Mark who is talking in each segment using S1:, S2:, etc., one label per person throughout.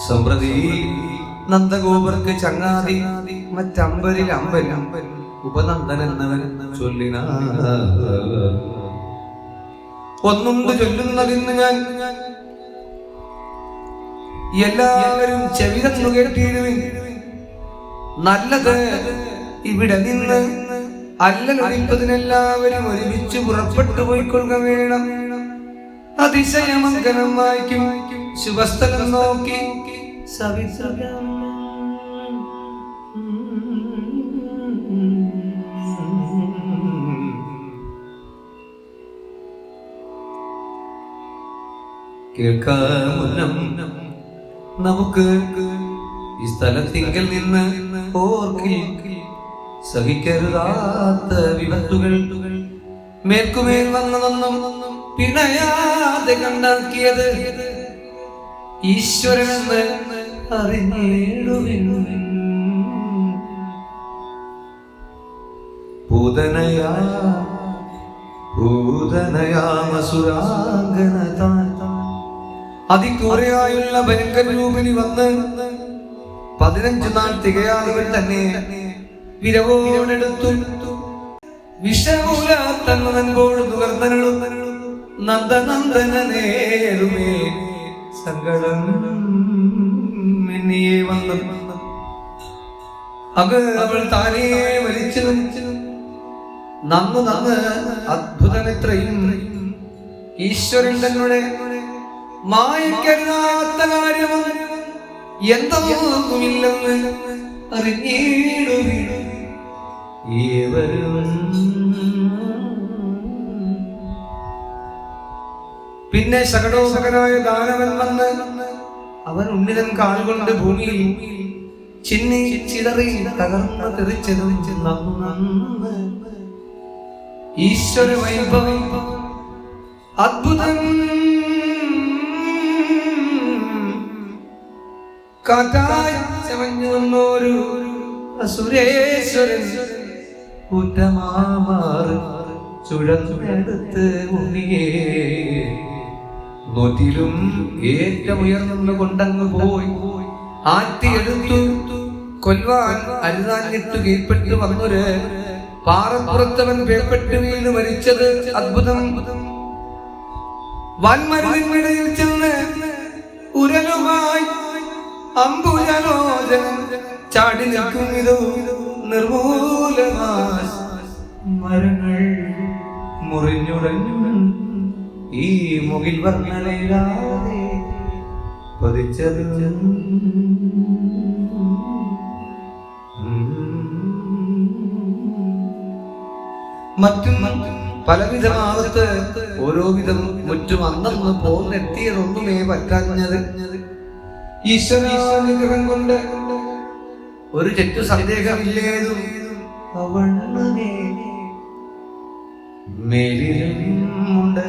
S1: സമ്പ്രതി നന്ദഗോപർക്ക് ചങ്ങാതി മറ്റമ്പരിൽ അമ്പരം ഉപനന്ദൻ എന്നവൻ ചൊല്ലിന. ഒന്നുണ്ട് ചൊല്ലുന്നതിന് ഞാൻ എല്ലാവരും ചെവിതന്നു കേട്ടിരുവിൻ. നല്ലത് ഇവിടെ നിന്ന് അല്ലൊഴിപ്പതിനെല്ലാവരും ഒരുമിച്ച് പുറപ്പെട്ടു പോയിക്കൊള്ളുക വേണം. അതിശയമംഗലമായിരിക്കും ശുഭസ്ഥലം നോക്കി കേൾക്കാമുന്നം നമുക്ക് ഈ സ്ഥലത്തിങ്കൽ നിന്ന് ഓർക്കിൽ സഹിക്കരുതാത്ത വിപത്തുകൾ മേൽക്കുമേൽ വന്നതൊന്നും പിണയാതെ കണ്ടാക്കിയത് ഈശ്വരനെന്ന് അറിഞ്ഞിടുവിൻ. പൂതനയാമസുരാംഗനതാൻ അതിക്രൂരയായുള്ള ഭയങ്കര രൂപിണി വന്ന് 15 നാൾ തികയാതെ തന്നെ വിരവോടെടുത്തു വിഷമൂലത്തന്നോട് നുകർന്നനളും നന്ദനന്ദനേരുമേ സങ്കടം എന്നിയെ വന്നു. അവൾ താനേ വലിച്ചു നന്ന് അത്ഭുതമെത്രയും ഈശ്വരൻ തന്നെ മായക്കരുതാത്ത കാര്യം എന്തൊന്നുമില്ലെന്ന് അറിഞ്ഞിടുവിൻ. പിന്നെ ശകടോപകനായ ദാനവൻ വന്ന് അവൻ ഉണ്ണിതൻ കാലുകൊണ്ട് ഭൂമിയിൽ ചിന്നി ചിതറി തകർന്ന് തെറിച്ചതും ഈശ്വര വൈഭവം അദ്ഭുതം കാറ്റായി ചമഞ്ഞു വന്നൊരു അസുരേശ്വരൻ കുറ്റമാമാറ് ചുഴന്നെടുത്ത് ഉണ്ണിയേ നോറ്റിലും ഏറ്റവും ഉയർന്നു കൊണ്ടങ്ങ് പോയി ആറ്റിയെടുത്തു കൊല്ലുവാൻ അരുതാഞ്ഞിട്ട് കീഴ്പ്പെട്ടു വന്നൊരു പാറപ്പുറത്തവൻ പേപ്പെട്ട് വീണ് മരിച്ചത് അദ്ഭുതം. വൻമരുന്നിനിടയിൽ ചെന്ന് ഉരലുമായി അമ്പുജലോചനം ചാടി നിൽക്കും ഇതോ നിർമൂലമായി മരങ്ങൾ മുറിഞ്ഞുടഞ്ഞു ഈ മുകിൽ വർണ്ണലയിലാതെ പതിച്ചത്. മറ്റും പലവിധമാവത്ത് ഓരോ വിധം മുറ്റും അന്നന്ന് പോന്നെത്തിയതൊന്നുമേ പറ്റാഞ്ഞത്. ഈശ്വരാനുഗ്രഹം കൊണ്ട് ഒരു തെറ്റു സന്ദേഹമില്ലേതും മേലിലുണ്ട്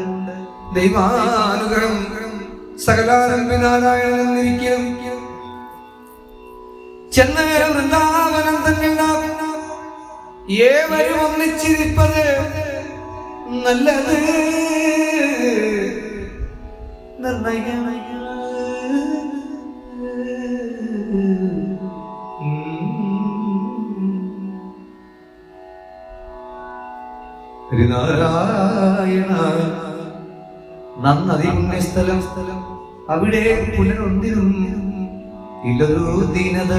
S1: ദൈവാനുഗ്രഹം സകലാരംഭിനാരായണനിരിക്കും. ചെന്ന് വൃന്ദാവനം തന്നെ ഏവരും ഒന്നിച്ചിരിപ്പത് നല്ലത് നിർണയമ. ഹരിനാരായണ നന്നതി പുണ്യസ്ഥലം അവിടെ പുനരൊന്നിനും ഇല്ലൊരു ദീനത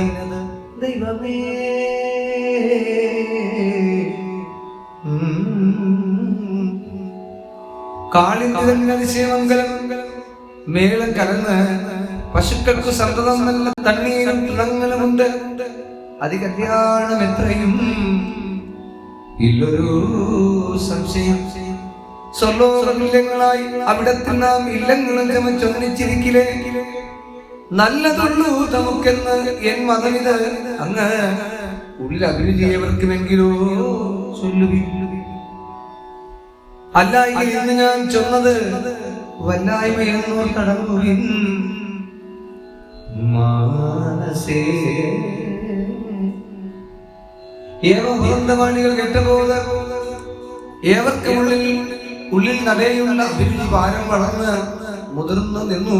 S1: ദൈവമേ. കാളിന്തിരന്റെ അതിശയമംഗലം മേളം കലർന്ന് പശുക്കൾക്ക് സന്തതം നല്ല തണ്ണീരും കിണങ്ങളുമുണ്ട്. അതികല്യാണം എത്രയും ഇല്ലൊരു സംശയം. സ്വർലോകങ്ങളായി അവിടത്തിൽ നാം ഇല്ലങ്ങളും ചമച്ചൊന്നിച്ചിരിക്കില്ലേ നല്ലതുള്ളൂ നമുക്കെന്ന് എൻ മതമിത് അങ്ങ് ഉള്ളിൽ അഭിരുചിയവർക്കുമെങ്കിലോ ചൊല്ലുവിൻ. അല്ല ഇന്ന് ഞാൻ ചൊന്നത് വല്ലായ്മയെന്നോ തടങ്ങുവിൻ മാനസേ. ഏവവാണികൾ കേട്ടപോലെ ഏവർക്കും ഉള്ളിൽ നടയുള്ള അഭിരുചി ഭാരം വളർന്ന് മുതിർന്നു നിന്നു.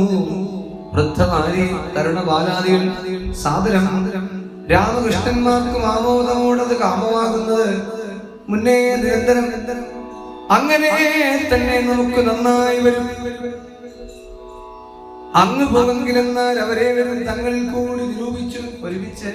S1: വൃദ്ധനാരി തരുണബാലാദികൾ സാദരം രാമകൃഷ്ണന്മാർക്കും ആമോദമോടത് കാമമാകുന്നത് മുന്നേ നിരന്തരം അങ്ങനെ തന്നെ നമുക്ക് നന്നായി വരും. അങ്ങ് പോകെങ്കിലെന്നാൽ അവരെ വരും തങ്ങളിൽ കൂടി നിരൂപിച്ചു ഒരുമിച്ച്